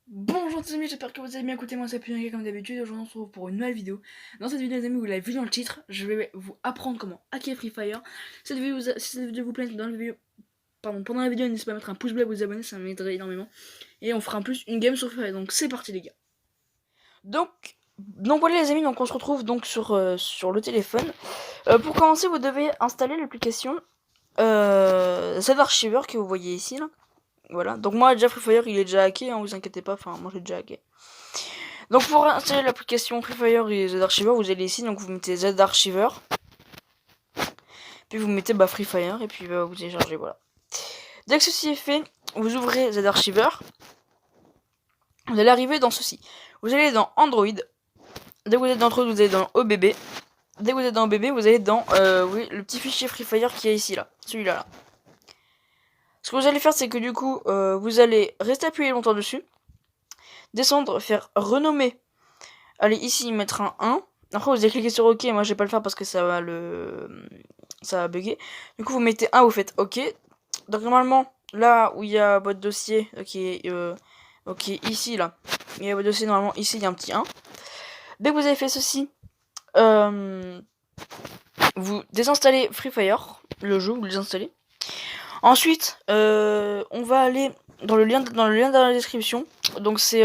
Bonjour les amis, j'espère que vous allez bien. Écoutez, moi c'est Pionnier comme d'habitude. Aujourd'hui on se retrouve pour une nouvelle vidéo. Dans cette vidéo les amis, vous l'avez vu dans le titre, je vais vous apprendre comment hacker Free Fire. Si cette vidéo vous plaît, pendant la vidéo, n'hésitez pas à mettre un pouce bleu et à vous abonner, ça m'aiderait énormément. Et on fera en plus une game sur Free Fire, donc c'est parti les gars. Donc, donc voilà les amis, donc on se retrouve donc sur le téléphone. Pour commencer, vous devez installer l'application Z-Archiver que vous voyez ici là. Voilà, donc moi déjà Free Fire il est déjà hacké, hein, vous inquiétez pas, enfin moi j'ai déjà hacké. Donc pour installer l'application Free Fire et Z-Archiver, vous allez ici, donc vous mettez Z-Archiver, puis vous mettez Free Fire, et puis vous téléchargez, voilà. Dès que ceci est fait, vous ouvrez Z-Archiver, vous allez arriver dans ceci. Vous allez dans Android, dès que vous êtes dans Android, vous allez dans OBB, dès que vous êtes dans OBB, vous allez dans oui, le petit fichier Free Fire qui est ici, là, celui-là. Là. Ce que vous allez faire, c'est que du coup, vous allez rester appuyé longtemps dessus, descendre, faire renommer. Allez ici mettre un 1. Après vous allez cliquer sur OK. Moi je vais pas le faire parce que ça va bugger. Du coup vous mettez 1, vous faites OK. Donc normalement là où il y a votre dossier, ok ici là, il y a votre dossier normalement ici il y a un petit 1. Dès que vous avez fait ceci, vous désinstallez Free Fire, le jeu vous le désinstallez. Ensuite on va aller dans le lien dans la description. Donc c'est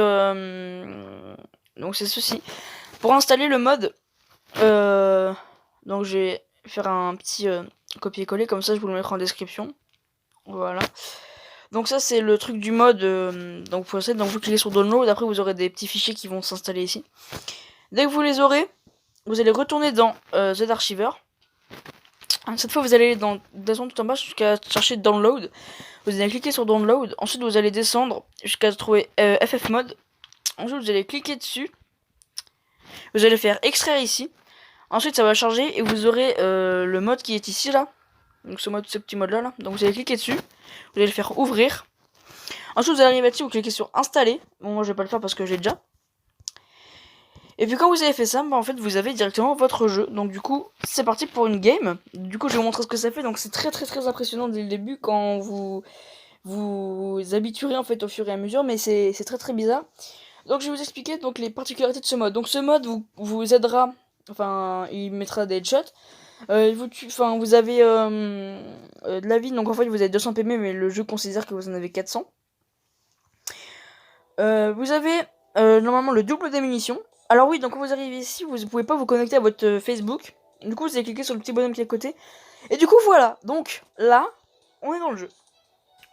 ceci. Pour installer le mode, donc je vais faire un petit copier-coller, comme ça je vous le mettrai en description. Voilà. Donc ça c'est le truc du mode, donc vous cliquez sur download, après vous aurez des petits fichiers qui vont s'installer ici. Dès que vous les aurez, vous allez retourner dans Z-Archiver. Cette fois vous allez descendre tout en bas jusqu'à chercher download. Vous allez cliquer sur download, ensuite vous allez descendre jusqu'à trouver FFmpeg. Ensuite vous allez cliquer dessus. Vous allez faire extraire ici. Ensuite ça va charger et vous aurez le mode qui est ici là. Donc ce petit mode là. Donc vous allez cliquer dessus. Vous allez le faire ouvrir. Ensuite vous allez arriver ici, vous cliquez sur installer. Bon moi je vais pas le faire parce que j'ai déjà. Et puis quand vous avez fait ça, en fait vous avez directement votre jeu. Donc du coup c'est parti pour une game. Du coup je vais vous montrer ce que ça fait. Donc c'est très impressionnant dès le début quand vous habituerez en fait au fur et à mesure. Mais c'est très bizarre. Donc je vais vous expliquer donc les particularités de ce mode. Donc ce mode vous aidera, enfin il mettra des headshots. Vous avez de la vie, donc en fait vous avez 200 PV, mais le jeu considère que vous en avez 400. Vous avez normalement le double des munitions. Alors oui, donc quand vous arrivez ici, vous pouvez pas vous connecter à votre Facebook. Du coup vous allez cliquer sur le petit bonhomme qui est à côté. Et du coup voilà, donc là, on est dans le jeu.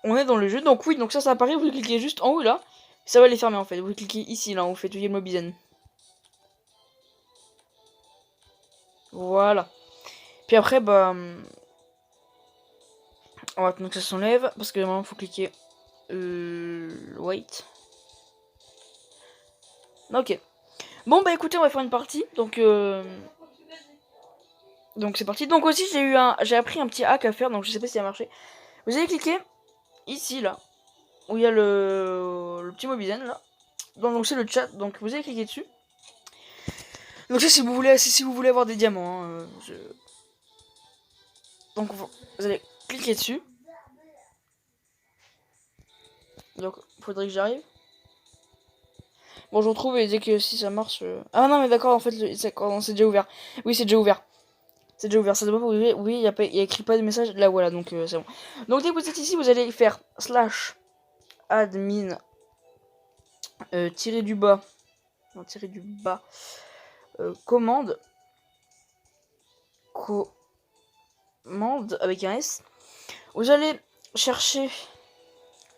On est dans le jeu, donc oui, donc ça apparaît, vous cliquez juste en haut là. Ça va les fermer en fait, vous cliquez ici là, vous faites Game Mobizen. Voilà. Puis après, on va attendre que ça s'enlève, parce que maintenant, il faut cliquer wait. Ok. Bon, bah écoutez, on va faire une partie, donc c'est parti. Donc aussi, j'ai appris un petit hack à faire, donc je sais pas si ça a marché. Vous allez cliquer ici, là, où il y a le petit Mobizen, là. Donc c'est le chat, donc vous allez cliquer dessus. Donc ça, si vous voulez avoir des diamants, hein, donc vous allez cliquer dessus. Donc, faudrait que j'arrive. Bon, je retrouve et dès que si ça marche. Ah non, mais d'accord, en fait, c'est déjà ouvert. Oui, c'est déjà ouvert. C'est déjà ouvert. Ça doit pas ouvrir. Oui, il y a écrit pas de message. Là, voilà, donc c'est bon. Donc, dès que vous êtes ici, vous allez faire slash admin tirer du bas. Non, tirer du bas. Commande. Commande avec un S. Vous allez chercher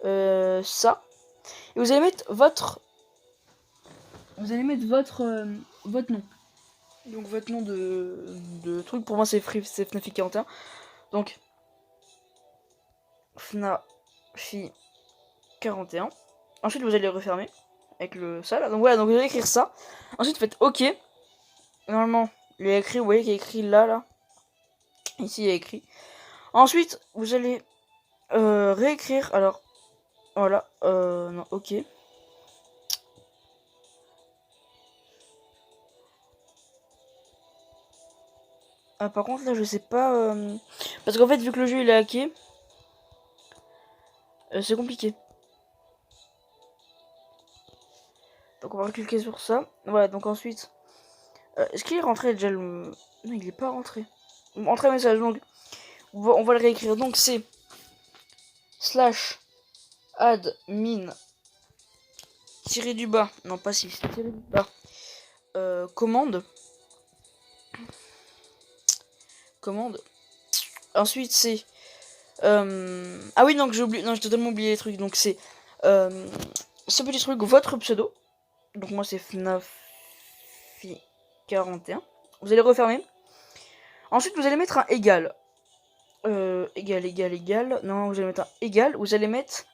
ça. Et vous allez mettre votre. Vous allez mettre votre nom. Donc votre nom de truc, pour moi c'est Fnafi 41. Donc Fnafi 41. Ensuite vous allez refermer avec ça là. Donc voilà, donc vous allez écrire ça. Ensuite faites OK. Normalement, il y a écrit, vous voyez qu'il y a écrit là. Ici il y a écrit. Ensuite, vous allez réécrire. Alors, voilà. Non, OK. Ah, par contre là je sais pas parce qu'en fait vu que le jeu il est hacké, c'est compliqué. Donc on va cliquer sur ça. Voilà, donc ensuite... est-ce qu'il est rentré déjà le... Non, il est pas rentré. Entrée message, donc on va le réécrire. Donc c'est slash admin tiré du bas. Non, pas si, c'est tiré du bas. Commande. Ensuite c'est... ah oui, donc j'ai oublié... Non, j'ai totalement oublié les trucs. Donc c'est... ce petit truc, votre pseudo. Donc moi c'est FNAFI41. Vous allez refermer. Ensuite vous allez mettre un égal. Égal. Non, vous allez mettre un égal. Vous allez mettre...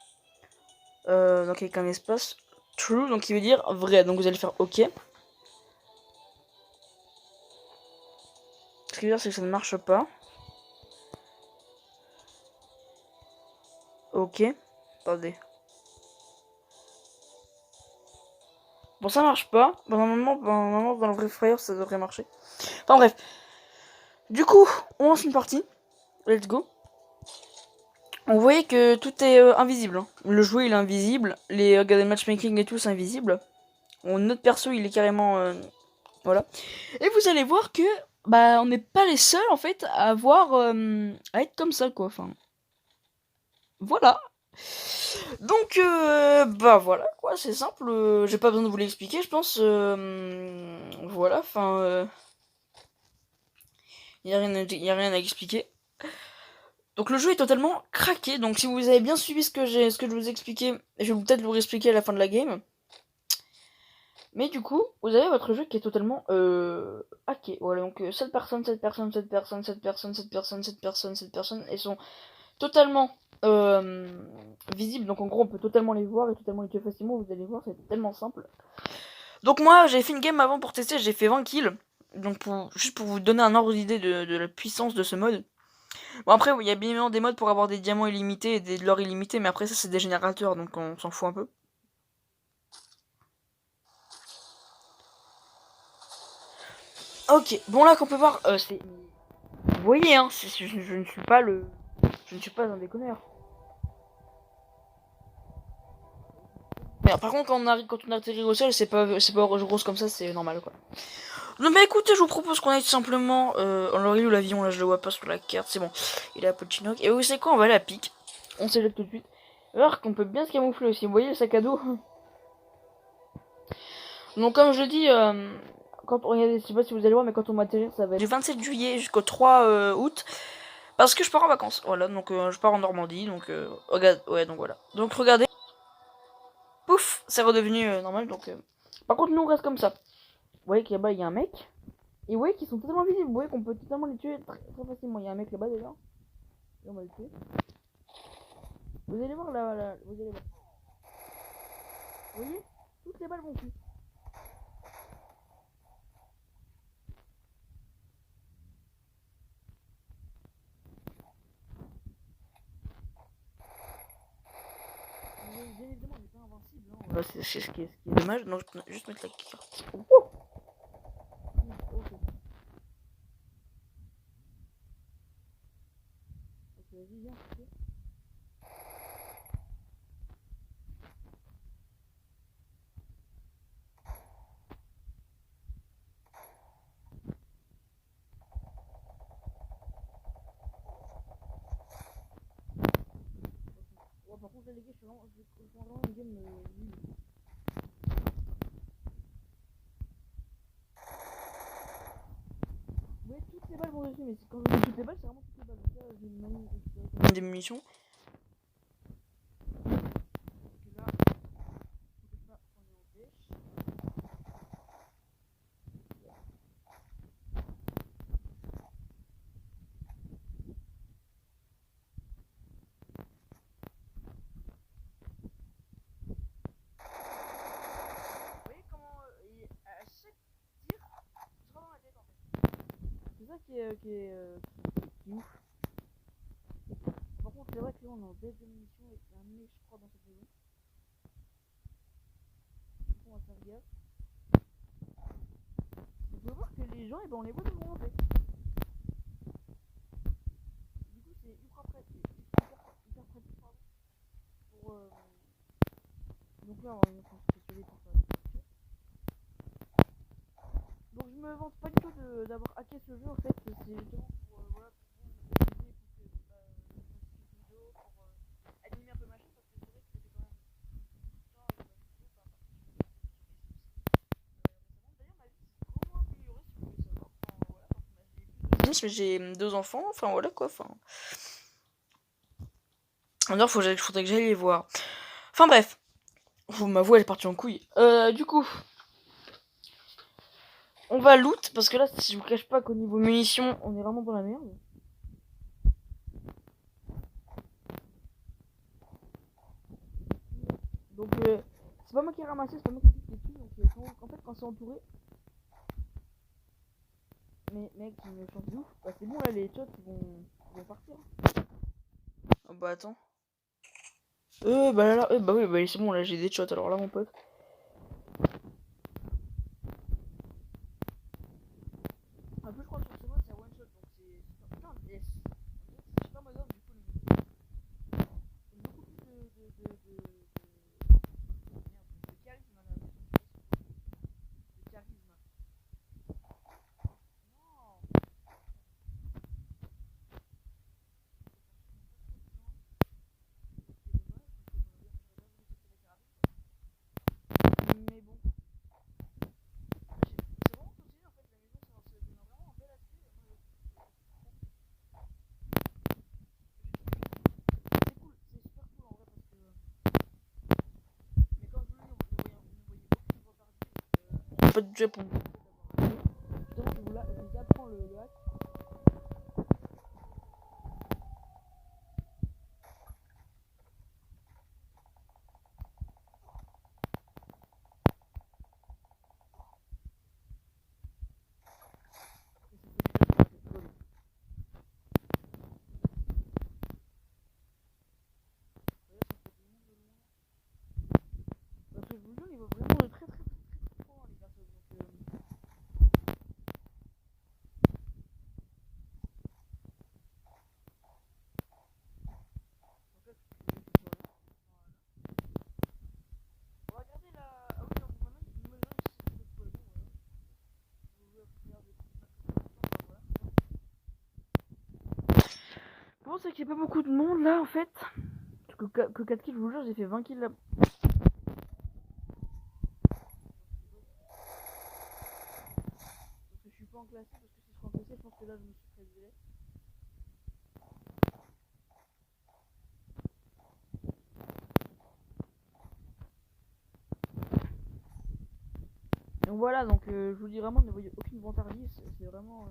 donc avec un espace true, donc qui veut dire vrai. Donc vous allez faire OK. Ce qui veut dire c'est que ça ne marche pas. OK. Attendez. Bon, ça marche pas. Normalement, dans le vrai frère, ça devrait marcher. Enfin bref. Du coup, on lance une partie. Let's go. On voyait que tout est invisible. Hein. Le jouet il est invisible. Les matchmaking et tout c'est invisible. Notre perso il est carrément... voilà. Et vous allez voir que bah on n'est pas les seuls en fait à avoir... à être comme ça quoi. Enfin... Voilà. Donc, bah voilà, quoi, c'est simple. J'ai pas besoin de vous l'expliquer, je pense. Voilà, enfin. Y a rien à expliquer. Donc, le jeu est totalement craqué. Donc, si vous avez bien suivi ce que je vous ai expliqué, je vais peut-être vous réexpliquer à la fin de la game. Mais du coup, vous avez votre jeu qui est totalement hacké. Voilà, donc 7 personnes, elles sont totalement visibles. Donc en gros, on peut totalement les voir et totalement les tuer facilement. Vous allez voir, c'est tellement simple. Donc moi, j'ai fait une game avant pour tester, j'ai fait 20 kills. Donc juste pour vous donner un ordre d'idée de la puissance de ce mode. Bon après, il y a bien évidemment des modes pour avoir des diamants illimités et de l'or illimité, mais après ça c'est des générateurs, donc on s'en fout un peu. Ok, bon là qu'on peut voir, c'est... Vous voyez, hein, je ne suis pas le... Je ne suis pas un déconneur. Mais par contre, quand on atterrit au sol, c'est pas rose comme ça, c'est normal quoi. Non mais écoutez, je vous propose qu'on aille tout simplement... alors il est où l'avion là, je le vois pas sur la carte, c'est bon. Il est à Pochinoc. Et vous savez quoi, on va aller à pic. On s'éjette tout de suite. Alors qu'on peut bien se camoufler aussi, vous voyez le sac à dos. Donc comme je dis, quand on... je sais pas si vous allez voir, mais quand on m'atterrir, ça va être du 27 juillet jusqu'au 3 août. Parce que je pars en vacances, voilà, donc je pars en Normandie, donc regarde, ouais, donc voilà. Donc regardez, pouf, c'est redevenu normal, donc... Par contre, nous on reste comme ça. Vous voyez qu'il y a bas, il y a un mec. Et vous voyez qu'ils sont totalement visibles, vous voyez qu'on peut totalement les tuer très, très facilement. Il y a un mec là-bas déjà. Et on va le tuer. Vous allez voir là, vous allez voir. Vous voyez, toutes les balles vont plus. Bien évidemment, on n'est pas invincible. Hein. Bah, c'est ce qui est dommage. Donc je peux juste mettre la carte. Oh, ok. Ok, vas-y, viens. Okay. Ouais, par contre, là, les gars, je suis vraiment une game nulle. Ouais, toutes les balles vont dessus, mais quand je dis toutes les balles, c'est vraiment toutes les balles. Donc là, j'ai une manie de récupérer des munitions. Là, on est en dèche. Vous voyez comment, à chaque tir, je prends dans la tête en fait. C'est ça qui est ouf. Par contre, c'est vrai que là, on est en baisse de munitions et qu'il y a un mec, je crois, dans cette maison. Du coup, on va faire gaffe. Vous pouvez voir que les gens, et ben, on les voit de loin en fait. Du coup, c'est hyper pratique, pardon, pour. Donc là, on va se spécialiser pour faire des captures. me vante pas du tout d'avoir hacké ce jeu en fait, c'est justement pour voilà, pour vous aider pour que une vidéo, pour animer un peu ma chaîne parce que c'est vrai que c'était quand même beaucoup de temps d'ailleurs ma vie s'est grandement améliorée si vous voulez savoir. Enfin voilà, j'ai plus de mais j'ai 2 enfants, enfin voilà quoi, enfin. D'ailleurs faudrait que j'aille les voir. Enfin bref. Ma voix elle est partie en couille. Du coup, on va loot parce que là, si je vous cache pas qu'au niveau munitions, on est vraiment dans la merde. Donc, c'est pas moi qui ai ramassé, c'est pas moi qui ai fait les dessus. Donc, en fait, quand c'est entouré, mais mec, tu me changes de ouf. Bah, c'est bon là, les shots ils vont partir. Oh, bah attends. Bah là, bah oui, bah c'est bon là, j'ai des shots alors là, mon pote. Un peu, je crois que sur ce mode, c'est one shot donc c'est. Putain, yes. C'est super moderne du coup, beaucoup plus de charisme, on a l'impression. De charisme. Non. Mais bon, c'est vraiment stylé en fait, la maison, ça donne vraiment un bel aspect. C'est cool, c'est super cool en vrai parce que. Mais comme je vous le dis, ne voyez aucune retardée. Pas de jet pour moi. Justement, je vous apprends le hack. Parce que je vous le dis, il va vraiment de très très très fort les persos. Donc, en fait, on va regarder la. Ah oui, non, maintenant il me donne si c'est pour le bon. Vous voulez faire des trucs voilà. Bon, c'est qu'il n'y a pas beaucoup de monde là en fait. Que 4 kills, je vous jure, j'ai fait 20 kills là. Parce que je suis pas en classé, parce que si je serais en classé, je pense que là je me suis fait virer. Donc voilà, donc je vous dis vraiment, ne voyez aucune vantardise, c'est vraiment.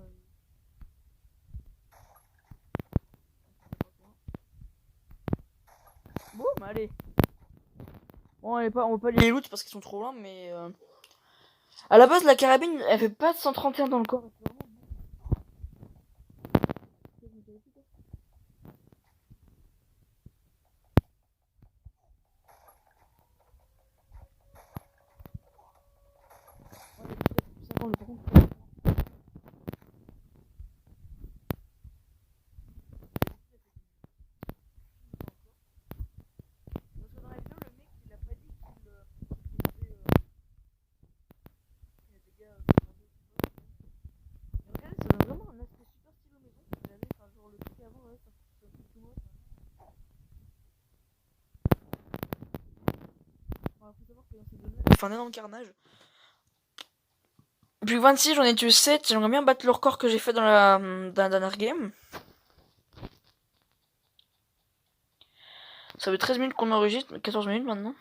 Bon, bah allez. Bon, on va pas les loot parce qu'ils sont trop loin, mais. À la base, la carabine, elle fait pas de 131 dans le corps. Parce que dans la vidéo, le mec, il a pas dit qu'il faisait des dégâts regardez, ça donne vraiment un aspect super stylé aux maisons. Regardez, enfin, genre le truc avant, ouais, ça fait tout moche. Enfin, faut savoir que dans ces données, il fait un énorme carnage. Depuis 26, j'en ai tué 7. J'aimerais bien battre le record que j'ai fait dans la dernière game. Ça fait 13 minutes qu'on enregistre, 14 minutes maintenant.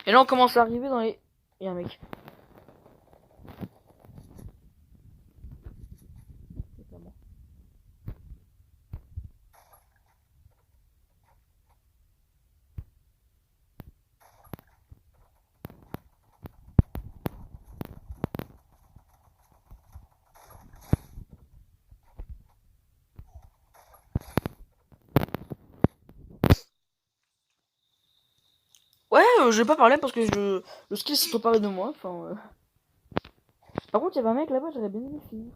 Et là, on commence à arriver dans les. Il y a un mec. Ouais, je vais pas parler parce que le skill s'est emparé de moi. Enfin, Par contre, il y avait un mec là-bas, j'aurais bien aimé finir.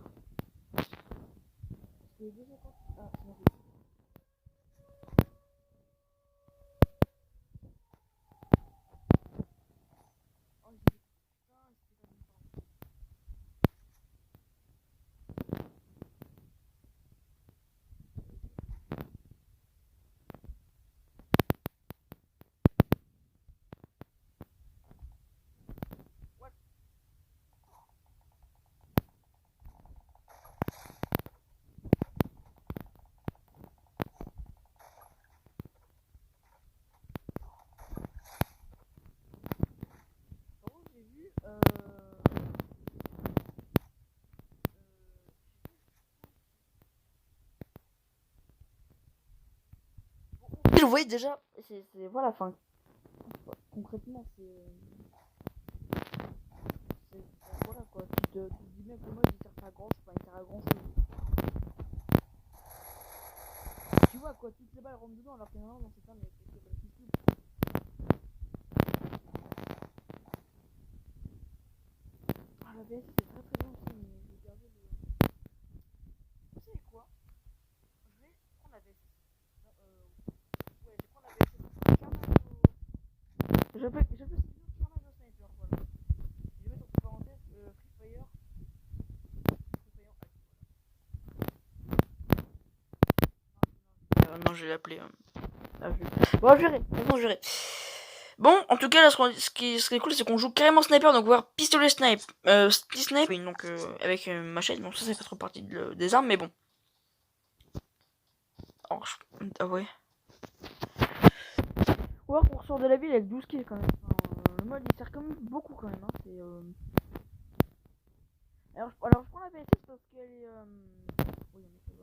voyez déjà, voilà, enfin, concrètement, voilà quoi, tu te dis bien que le mode il sert pas à grand, enfin, il sert à grand chose. Tu vois quoi, toutes les balles rentrent dedans alors qu'il y en a dans cette arme, il y a quelques balles qui se loupent. Ah, la BS c'est très bien aussi, mais je vais garder le. Vous savez quoi? Je vais prendre la BS. Ouais, je vais prendre la BS. J'appelle cette vidéo Carnage au Sniper, voilà. Je vais mettre entre parenthèses Free Fire. Non, je vais l'appeler. Bon, je verrai. Non, je verrai. Bon, en tout cas, là, ce qui est cool, c'est qu'on joue carrément sniper, donc voir pistolet snipe, snipe, oui, donc avec machette. Bon, ça fait trop partie des armes, mais bon. Alors, ah ouais. Ouais, qu'on ressort de la ville avec 12 kills quand même. Enfin, le mode il sert quand même beaucoup quand même. Hein. Alors, je prends la VSS parce qu'elle est. Oui, on est pas.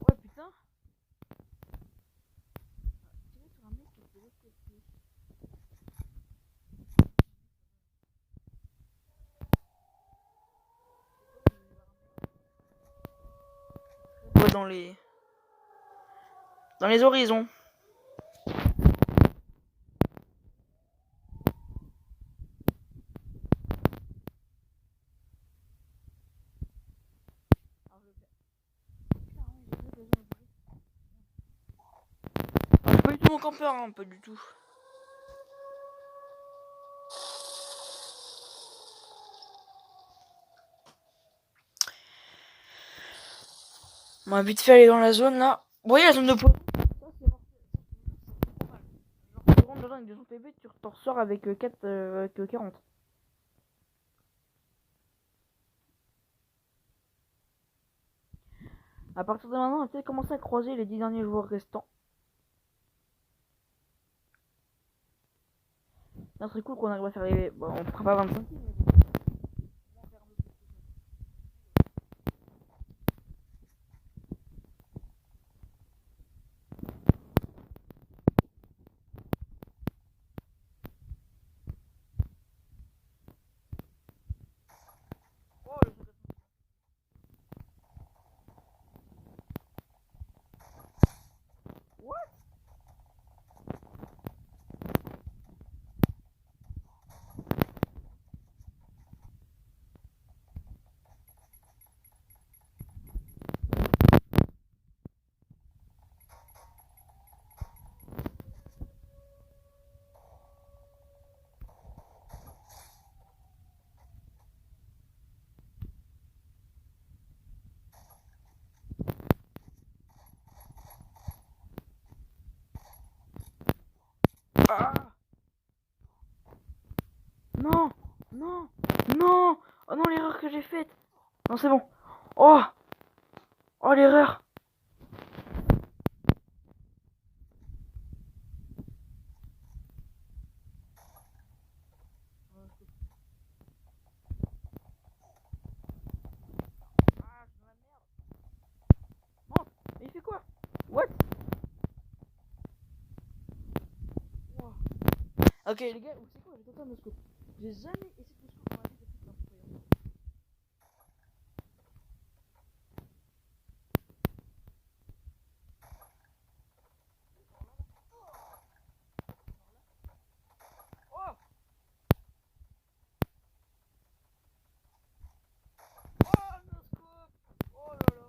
Ouais, putain. Tirer sur un mec qui est de l'autre côté. Ouais, dans les horizons. Alors, pas du tout mon campeur, hein, pas du tout. On va vite fait aller dans la zone là. Vous voyez la zone de poison? Ça, c'est mortel. Ça, c'est pas mal. Genre, tu rentres dedans avec 200 PV, tu t'en ressors avec 4, avec 40. À partir de maintenant, on va peut-être commencer à croiser les 10 derniers joueurs restants. Ça serait cool qu'on arrive à faire les. Bon, on fera pas 25, mais bon. Oh, what? Ah! Non! Non! Non! Oh non, l'erreur que j'ai faite! Non, c'est bon. Oh! Oh, l'erreur! Ah, c'est ma merde! Non! Mais il fait quoi? What? Wow. Ok, les gars, vous savez quoi? J'ai tenté un no-scope. J'ai jamais essayé de no-scope dans ma vie depuis que je suis un Oh! Oh, no-scope! Oh là là!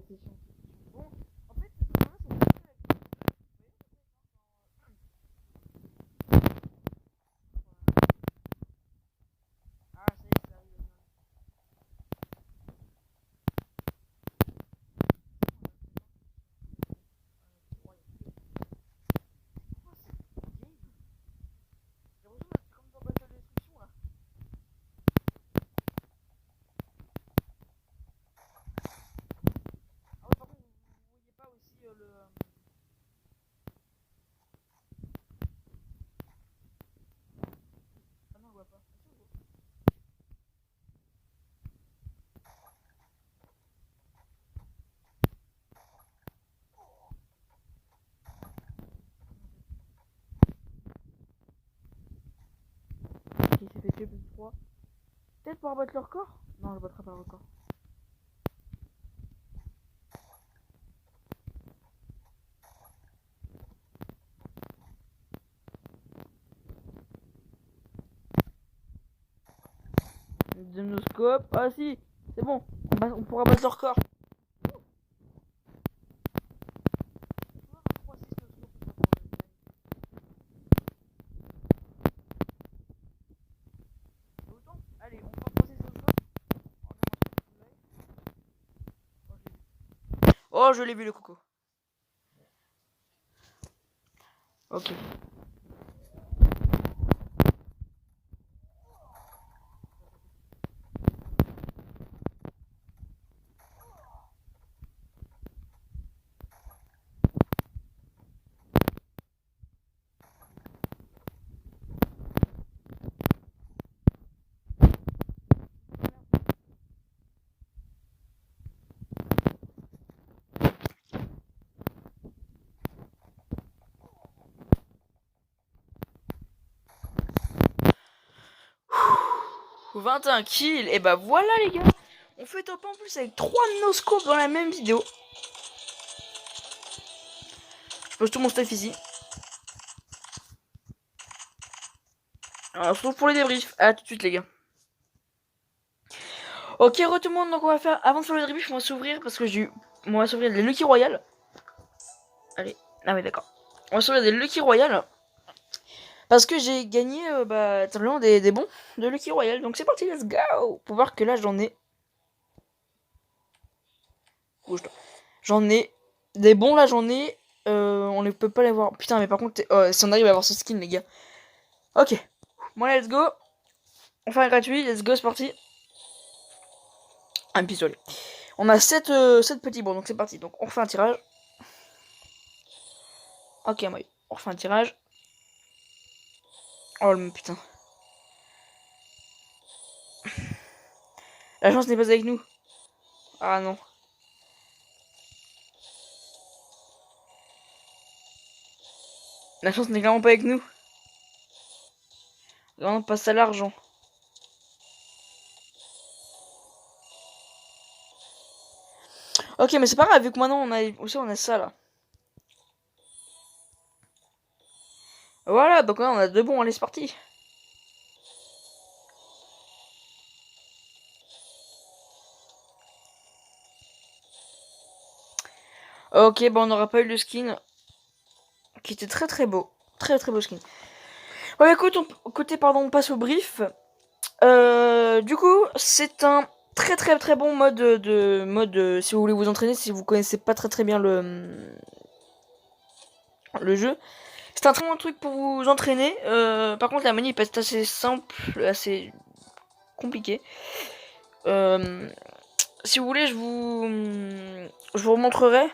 c'est chiant. Bon, en fait, ce jeu-là, c'est pas ah, ça y est, ça arrive. Quoi, c'est game? J'ai l'impression d'être comme dans Battle Destruction là. Ah ouais, par contre, vous voyez pas aussi le. Ah non, je vois pas. Ah, si, on voit. Ok, il s'est fait tuer plus de 3. Peut-être pour abattre le record. Non, je battrai pas le record. Denoscope. Ah si, c'est bon. On pourra battre le record. Allez, on prend 3 oh, je l'ai vu le coco. Ok. Ouh, 21 kills. Et bah voilà les gars. On fait top en plus avec 3 noscopes dans la même vidéo. Je pose tout mon stuff ici. Alors, on se retrouve pour les débriefs. A tout de suite les gars. Ok, tout le monde, donc on va faire, avant de faire le débrief, on va s'ouvrir parce que on va s'ouvrir des Lucky Royale. Allez, ah oui d'accord. On va s'ouvrir des Lucky Royale. Parce que j'ai gagné simplement des bons de Lucky Royale. Donc c'est parti, let's go. Pour voir que là j'en ai. Bouge-toi. J'en ai des bons là, j'en ai. On ne peut pas les voir. Putain, mais par contre, si on arrive à avoir ce skin, les gars. Ok. Bon, let's go. On fait un gratuit, let's go, c'est parti. Un pistolet. On a 7 petits bons, donc c'est parti. Donc on refait un tirage. Ok, moi, on refait un tirage. Oh le putain. La chance n'est pas avec nous. Ah non. La chance n'est clairement pas avec nous. On passe à l'argent. Ok, mais c'est pas grave, vu que maintenant on a aussi on a ça là. Voilà, donc là on a deux bons, allez c'est parti. Ok, bon on n'aura pas eu le skin qui était très très beau, très très beau skin. Bon écoute, on passe au brief. Du coup, c'est un très très très bon mode si vous voulez vous entraîner, si vous connaissez pas très très bien le jeu. C'est un très bon truc pour vous entraîner. Par contre, la manip est assez simple, assez compliquée. Si vous voulez, je vous remontrerai.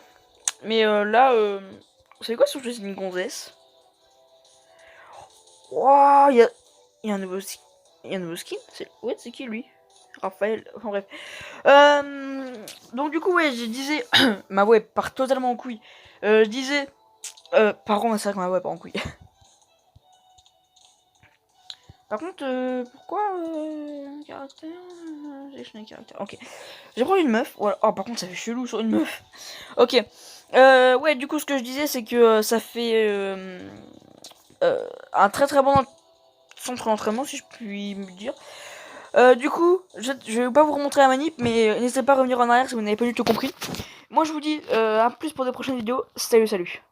Mais là, vous savez quoi, si je fais une gonzesse? Waouh, il y a un nouveau skin. Il y a un nouveau skin. Ouais, c'est qui lui? Raphaël. Enfin bref. Donc du coup, ouais, je disais, ma web part totalement en couille. Je disais, par contre, c'est vrai que ma web part en couille. Par contre, pourquoi caractère sélectionner caractère. Ok. J'ai pris une meuf. Voilà. Oh, par contre, ça fait chelou sur une meuf. Ok. Ouais, du coup, ce que je disais, c'est que ça fait un très très bon centre d'entraînement, si je puis me dire. Du coup, je vais pas vous remontrer la manip, mais n'hésitez pas à revenir en arrière si vous n'avez pas du tout compris. moi je vous dis à plus pour des prochaines vidéos. Salut, salut.